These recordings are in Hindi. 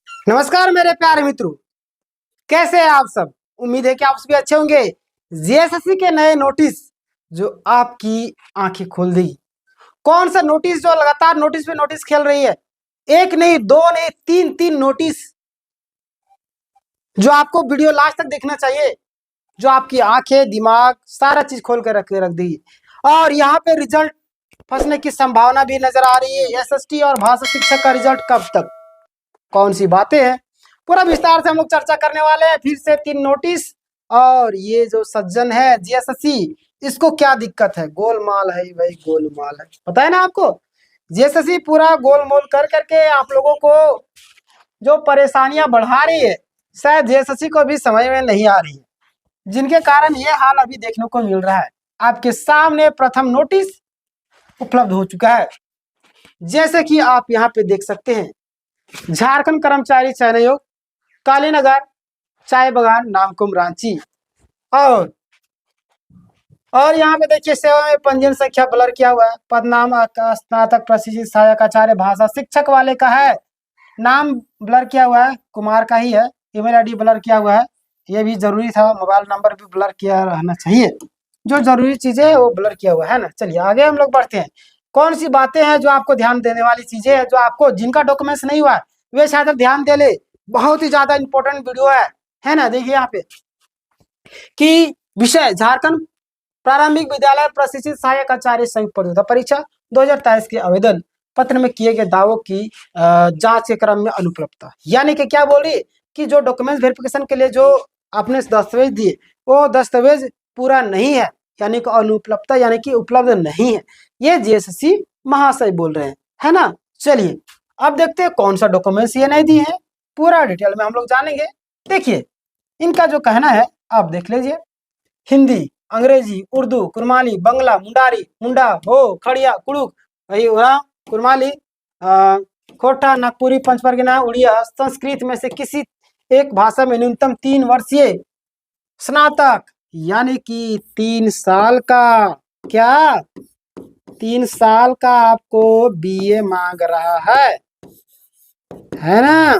नमस्कार मेरे प्यारे मित्रों, कैसे हैं आप सब। उम्मीद है कि आप सभी अच्छे होंगे। जीएसएससी के नए नोटिस जो आपकी आंखें खोल देगी। कौन सा नोटिस जो लगातार नोटिस पे नोटिस खेल रही है। एक नहीं, दो नहीं, तीन तीन नोटिस जो आपको वीडियो लास्ट तक देखना चाहिए, जो आपकी आंखें दिमाग सारा चीज खोल कर रख देगी। और यहाँ पे रिजल्ट फंसने की संभावना भी नजर आ रही है। एसएसटी और भाषा शिक्षक का रिजल्ट कब तक, कौन सी बातें हैं, पूरा विस्तार से हम लोग चर्चा करने वाले हैं। फिर से 3 नोटिस, और ये जो सज्जन है जीएसएससी, इसको क्या दिक्कत है। गोलमाल है भाई, गोलमाल है, पता है ना आपको। जीएसएससी पूरा गोलमोल कर करके आप लोगों को जो परेशानियां बढ़ा रही है, शायद जीएसएससी को भी समझ में नहीं आ रही है, जिनके कारण ये हाल अभी देखने को मिल रहा है। आपके सामने प्रथम नोटिस उपलब्ध हो चुका है, जैसे कि आप यहाँ पे देख सकते हैं। झारखंड कर्मचारी चयन आयोग, कालीनगर चाय बगान, नामकुम, रांची। और यहाँ पे देखिए सेवा में पंजीयन संख्या ब्लर किया हुआ है। पद नाम स्नातक प्रशिक्षित सहायक आचार्य भाषा शिक्षक वाले का है, नाम ब्लर किया हुआ है, कुमार का ही है। ईमेल आईडी ब्लर किया हुआ है, ये भी जरूरी था। मोबाइल नंबर भी ब्लर किया रहना चाहिए, जो जरूरी चीजें है वो ब्लर किया हुआ है ना। चलिए आगे हम लोग बढ़ते हैं। कौन सी बातें हैं जो आपको ध्यान देने वाली चीजें है, जो आपको जिनका डॉक्यूमेंट्स नहीं हुआ है वे शायद ध्यान दे ले। बहुत ही ज्यादा इंपॉर्टेंट वीडियो है ना। देखिए यहाँ पे कि विषय झारखंड प्रारंभिक विद्यालय प्रशिक्षित सहायक आचार्य संयुक्त प्रतियोगिता परीक्षा 2023 के आवेदन पत्र में किए गए दावों की जांच के क्रम में अनुपलब्धता। यानी कि क्या बोल रही है कि जो डॉक्यूमेंट वेरिफिकेशन के लिए जो आपने दस्तावेज दिए वो दस्तावेज पूरा नहीं है, यानी कि अनुपलब्धता, यानी कि उपलब्ध नहीं है। ये जीएसएससी महाशय बोल रहे हैं, है ना। चलिए अब देखते हैं कौन सा डॉक्यूमेंट्स ये नहीं दिए हैं, पूरा डिटेल में हम लोग जानेंगे। देखिए इनका जो कहना है आप देख लीजिए। हिंदी, अंग्रेजी, उर्दू, कुरमाली, बंगला, मुंडारी, मुंडा, हो, खड़िया, कुड़ुक, कुरमाली, खोटा, नागपुरी, पंचपरगना, उड़िया, संस्कृत में से किसी एक भाषा में न्यूनतम 3 वर्षीय स्नातक, यानी कि 3 साल का, क्या 3 साल का आपको बीए मांग रहा है ना,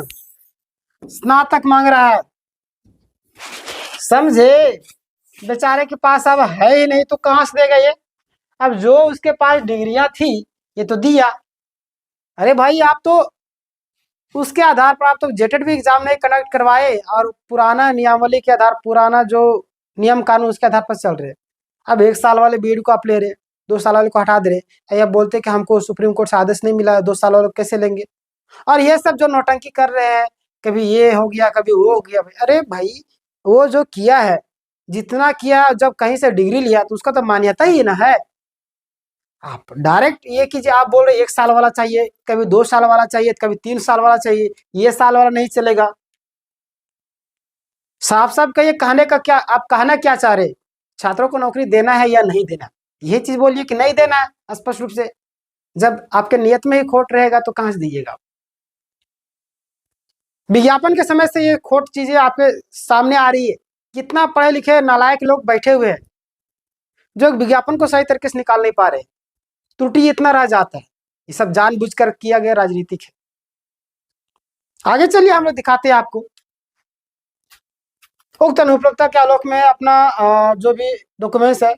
स्नातक मांग रहा है, समझे। बेचारे के पास अब है ही नहीं तो कहां से देगा ये। अब जो उसके पास डिग्रियां थी ये तो दिया। अरे भाई आप तो उसके आधार पर आप तो जेटेड भी एग्जाम नहीं कंडक्ट करवाए, और पुराना नियमावली के आधार, पुराना जो नियम कानून उसके आधार पर चल रहे। अब 1 साल वाले बीएड को आप ले रहे, 2 साल वाले को हटा दे रहे, या बोलते कि हमको सुप्रीम कोर्ट से आदेश नहीं मिला, 2 साल वाले कैसे लेंगे। और ये सब जो नौटंकी कर रहे हैं, कभी ये हो गया कभी वो हो गया। अरे भाई वो जो किया है, जितना किया, जब कहीं से डिग्री लिया तो उसका तो मान्यता ही ना है। आप डायरेक्ट ये कीजिए, आप बोल रहे 1 साल वाला चाहिए, कभी 2 साल वाला चाहिए, कभी 3 साल वाला चाहिए, ये साल वाला नहीं चलेगा। साफ साफ कहिए, कहने का क्या, आप कहना क्या चाह रहे, छात्रों को नौकरी देना है या नहीं देना, ये चीज बोलिए कि नहीं देना है स्पष्ट रूप से। जब आपके नियत में ही खोट रहेगा तो कहां से दीजिएगा। विज्ञापन के समय से ये खोट चीजें आपके सामने आ रही है। कितना पढ़े लिखे नालायक लोग बैठे हुए हैं जो विज्ञापन को सही तरीके से निकाल नहीं पा रहे, त्रुटि इतना रह जाता है। ये सब जानबूझकर किया गया राजनीतिक है। आगे चलिए हम लोग दिखाते हैं आपको। उक्त अनुपलब्धता के आलोक में अपना जो भी डॉक्यूमेंट्स है,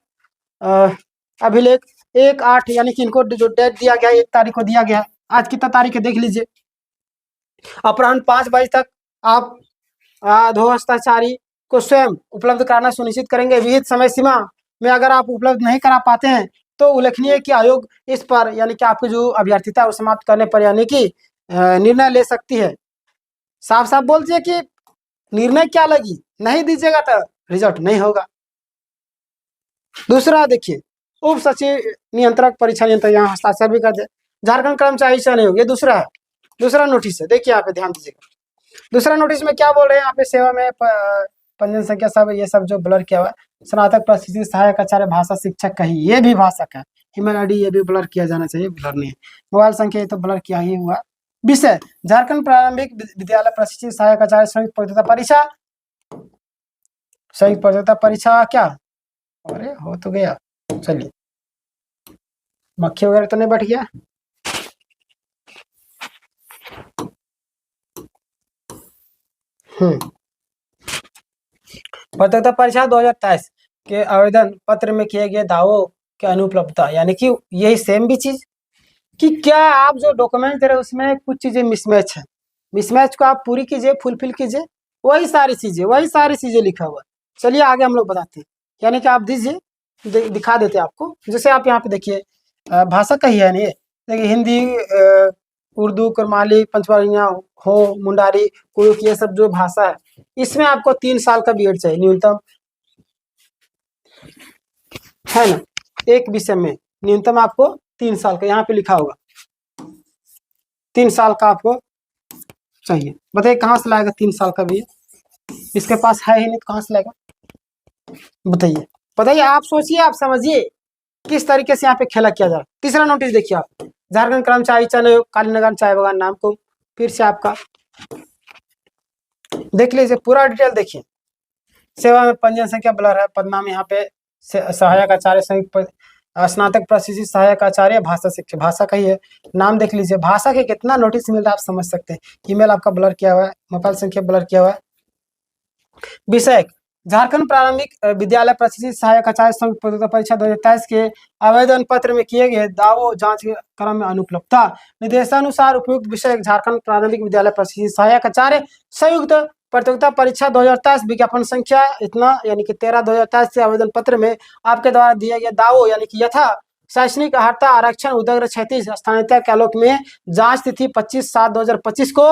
अभिलेख 1/8, यानी कि इनको जो डेट दिया गया 1 तारीख को दिया गया। आज कितना तारीख है देख लीजिए। अपराह्न 5 बजे तक आप अधोहस्ताचारी को स्वयं उपलब्ध कराना सुनिश्चित करेंगे। विहित समय सीमा में अगर आप उपलब्ध नहीं करा पाते हैं तो उल्लेखनीय कि आयोग इस पर, यानी कि आपकी जो अभ्यर्थिता है वो समाप्त करने पर, यानी कि निर्णय ले सकती है। साफ साफ बोल दीजिए कि निर्णय क्या लगी, नहीं दीजिएगा तो रिजल्ट नहीं होगा। दूसरा देखिए, उप सचिव नियंत्रक परीक्षा नियंत्रक, यहाँ हस्ताक्षर भी कर दे। झारखंड कर्मचारी चयन आयोग, ये दूसरा है, दूसरा नोटिस है। देखिए यहाँ पे ध्यान दीजिएगा। दूसरा नोटिस में क्या बोल रहे हैं, यहाँ पे सेवा में पंजीयन संख्या सब ये सब जो ब्लर किया हुआ है। स्नातक प्रशिक्षित सहायक आचार्य भाषा शिक्षक का ही, ये भी भाषक है। ईमेल आईडी ये भी ब्लर किया जाना चाहिए, ब्लर नहीं है। मोबाइल संख्या ये तो ब्लर किया ही हुआ। विषय झारखंड प्रारंभिक विद्यालय प्रशिक्षित सहायक आचार्य संयुक्त प्रतियोगिता परीक्षा, संयुक्त प्रतियोगिता परीक्षा क्या, अरे हो तो गया। चलिए मक्खी वगैरह तो नहीं बैठ गया। प्रतियोगिता परीक्षा 2023 के आवेदन पत्र में किए गए दावों की अनुपलब्धता, यानी कि यही सेम भी चीज कि क्या आप जो डॉक्यूमेंट दे रहे हो उसमें कुछ चीजें मिसमैच है, मिसमैच को आप पूरी कीजिए, फुलफिल कीजिए, वही सारी चीजें लिखा हुआ है। चलिए आगे हम लोग बताते हैं, यानी कि आप दीजिए, दिखा देते हैं आपको। जैसे आप यहाँ पे देखिए, भाषा का ही है नहीं, देखिए हिंदी, उर्दू, कुरमाली, पंचवाड़िया हो, मुंडारी, कुड़ुक, ये सब जो भाषा है इसमें आपको 3 साल का बीएड चाहिए न्यूनतम, है ना। एक विषय में न्यूनतम आपको 3 साल का, यहाँ पे लिखा होगा 3 साल का आपको चाहिए। बताइए कहाँ से लाएगा 3 साल का भी, इसके पास है ही नहीं तो कहाँ से लाएगा, बताइए बताइए। आप सोचिए, आप समझिए किस तरीके से यहाँ पे खेला किया जा रहा है। तीसरा नोटिस देखिए आप, झारखंड कर्मचारी चयन आयोग, कालीनगर चाय बागान नाम को, फिर से आपका देख लीजिए, पूरा डिटेल देखिए। सेवा में पंजीयन संख्या ब्लर है, पदनाम यहाँ पे सहायक आचार्य, संयुक्त स्नातक प्रशिक्षित सहायक आचार्य, भाषा शिक्षक, भाषा का ही है, नाम देख लीजिए। भाषा के कितना नोटिस मिल रहा है आप समझ सकते हैं। ईमेल आपका ब्लर किया हुआ है, मोबाइल संख्या ब्लर किया हुआ है। विषय झारखंड प्रारंभिक विद्यालय प्रशिक्षित सहायक आचार्य संघ प्रतियोगिता परीक्षा 2023 के आवेदन पत्र में किए गए दावों जांच के क्रम में अनुपलब्धता। निर्देशानुसार उपयुक्त विषय झारखंड प्रारंभिक विद्यालय प्रशिक्षित सहायक आचार्य संयुक्त प्रतियोगिता परीक्षा 2023 विज्ञापन संख्या इतना, यानी कि 13/2023 से आवेदन पत्र में आपके द्वारा दिए गए दावों, यानी कि यथा शैक्षणिक अर्हता आरक्षण उदग्र 36 स्थानीयता के आलोक में जांच तिथि 25/7/2025 को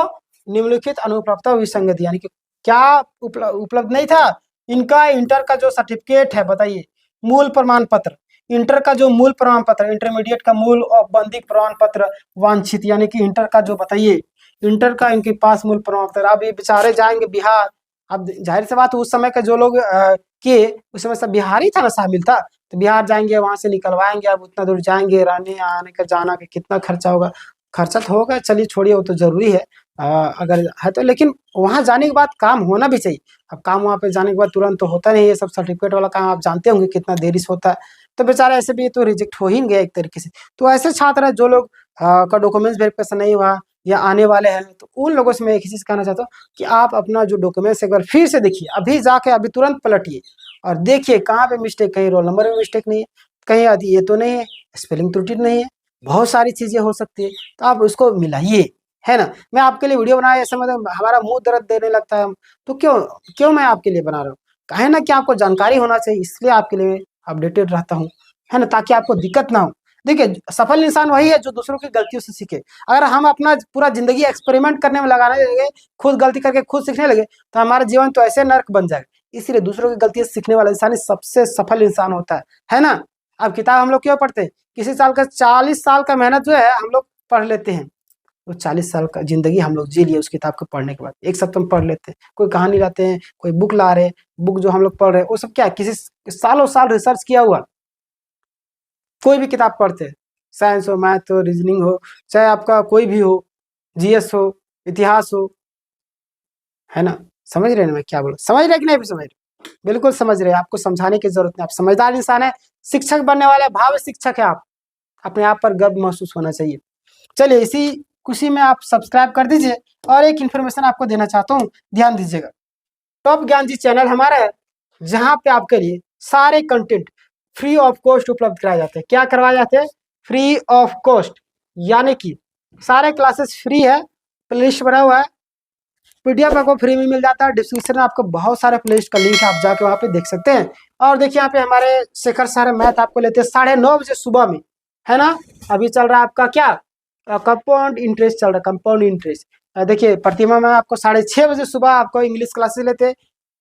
निम्नलिखित अनुपलब्धता विसंगति, यानी कि क्या उपलब्ध नहीं था इनका। इंटर का जो सर्टिफिकेट है, बताइए मूल प्रमाण पत्र, इंटर का जो मूल प्रमाण पत्र, इंटरमीडिएट का मूल औपबंधिक प्रमाण पत्र वांछित, यानी कि इंटर का जो, बताइए इंटर का इनके पास मूल प्रमाण पत्र। अब ये बेचारे जाएंगे बिहार, अब जाहिर सी बात उस समय का जो लोग किए उस समय सब बिहार ही था ना शामिल था, तो बिहार जाएंगे, वहां से निकलवाएंगे। अब उतना दूर जाएंगे, रहने आने का जाना का कितना खर्चा होगा, खर्चा तो होगा, चलिए छोड़िए वो तो जरूरी है अगर है तो, लेकिन वहां जाने के बाद काम होना भी चाहिए। अब काम वहां पे जाने के बाद तुरंत तो होता नहीं है, सब सर्टिफिकेट वाला काम आप जानते होंगे कितना देरी से होता है, तो बेचारा ऐसे भी तो रिजेक्ट हो ही गया एक तरीके से। तो ऐसे छात्र है जो लोग का डॉक्यूमेंट्स वेरिफिकेशन नहीं हुआ या आने वाले हैं, तो उन लोगों से मैं एक ही चीज कहना चाहता हूँ कि आप अपना जो डॉक्यूमेंट्स एक बार फिर से देखिए, अभी जाके अभी तुरंत पलटिए और देखिए कहाँ पे मिस्टेक, कहीं रोल नंबर में मिस्टेक नहीं है, कहीं ये तो नहीं है, स्पेलिंग त्रुटि नहीं है, बहुत सारी चीजें हो सकती है, तो आप उसको मिलाइए, है ना। मैं आपके लिए वीडियो बनाया, ऐसे मतलब हमारा मुंह दर्द देने लगता है, तो क्यों क्यों मैं आपके लिए बना रहा हूँ, कहे ना कि आपको जानकारी होना चाहिए, इसलिए आपके लिए अपडेटेड रहता हूँ, है ना, ताकि आपको दिक्कत ना हो। देखिए सफल इंसान वही है जो दूसरों की गलतियों से सीखे। अगर हम अपना पूरा जिंदगी एक्सपेरिमेंट करने में लगाने लगे, खुद गलती करके खुद सीखने लगे, तो हमारा जीवन तो ऐसे नर्क बन जाएगा। इसीलिए दूसरों की गलतियों से सीखने वाला इंसान ही सबसे सफल इंसान होता है ना। अब किताब हम लोग क्यों पढ़ते हैं, किसी साल का 40 साल का मेहनत जो है हम लोग पढ़ लेते हैं, वो 40 साल का जिंदगी हम लोग जी लिए उस किताब को पढ़ने के बाद, एक सप्ताह में पढ़ लेते हैं। कोई कहानी लाते हैं, कोई बुक ला रहे हैं, बुक जो हम लोग पढ़ रहे हैं वो सब क्या है, किसी सालों साल रिसर्च किया हुआ। कोई भी किताब पढ़ते हैं, साइंस हो, मैथ हो, रीजनिंग हो, चाहे आपका कोई भी हो, जीएस हो, इतिहास हो, है ना। समझ रहे हैं मैं क्या बोल, समझ रहे कि नहीं समझ रहे, बिल्कुल समझ रहे हैं, आपको समझाने की जरूरत नहीं, आप समझदार इंसान है, शिक्षक बनने वाले भाव शिक्षक है आप, अपने आप पर गर्व महसूस होना चाहिए। चलिए इसी खुशी में आप सब्सक्राइब कर दीजिए। और एक इन्फॉर्मेशन आपको देना चाहता हूँ, ध्यान दीजिएगा, टॉप ज्ञान जी चैनल हमारा है, जहाँ पे आपके लिए सारे कंटेंट फ्री ऑफ कॉस्ट उपलब्ध कराए जाते हैं। क्या करवाए जाते हैं, फ्री ऑफ कॉस्ट, यानी कि सारे क्लासेस फ्री है, प्लेलिस्ट बना हुआ है, पीडीएफ आपको फ्री में मिल जाता है, डिस्क्रिप्शन में आपको बहुत सारे प्लेलिस्ट का लिंक है, आप जाके वहाँ पे देख सकते हैं। और देखिए यहाँ पे हमारे शेखर सर मैथ आपको लेते हैं 9:30 बजे सुबह में, है ना। अभी चल रहा है आपका क्या, कंपाउंड इंटरेस्ट चल रहा है, कंपाउंड इंटरेस्ट। देखिए प्रतिमा में आपको 6:30 बजे सुबह आपको इंग्लिश क्लासेस लेते हैं,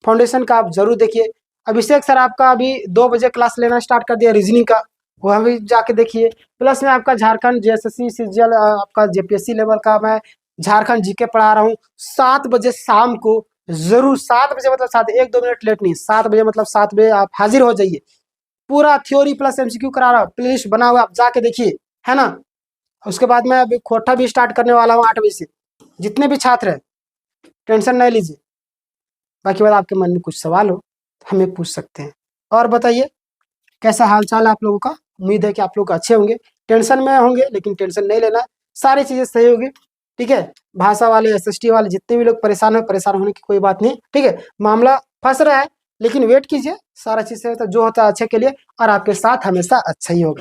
फाउंडेशन का आप जरूर देखिए। अभिषेक सर आपका अभी 2 बजे क्लास लेना स्टार्ट कर दिया रीजनिंग का, वह भी जाके देखिए। प्लस में आपका झारखंड जेएसएससी सीजीएल आपका जेपीएससी लेवल का मैं झारखंड जीके पढ़ा रहा हूँ 7 बजे शाम को, जरूर 7 बजे मतलब 7, 1-2 मिनट लेट नहीं, 7 बजे मतलब 7 बजे आप हाजिर हो जाइए। पूरा थ्योरी प्लस एमसीक्यू करा रहा हूँ, प्लेलिस्ट बना हुआ, आप जाके देखिए, है ना। उसके बाद मैं अभी खोटा भी स्टार्ट करने वाला हूँ 8 बजे से। जितने भी छात्र हैं टेंशन नहीं लीजिए, बाकी बात आपके मन में कुछ सवाल हो तो हमें पूछ सकते हैं। और बताइए कैसा हाल चाल है आप लोगों का, उम्मीद है कि आप लोग अच्छे होंगे, टेंशन में होंगे लेकिन टेंशन नहीं लेना, सारी चीजें सही होगी। ठीक है, भाषा वाले, SST वाले, जितने भी लोग परेशान हो, परेशान होने की कोई बात नहीं, ठीक है। मामला फंस रहा है, लेकिन वेट कीजिए, सारा चीज से जो होता है अच्छे के लिए, और आपके साथ हमेशा अच्छा ही होगा।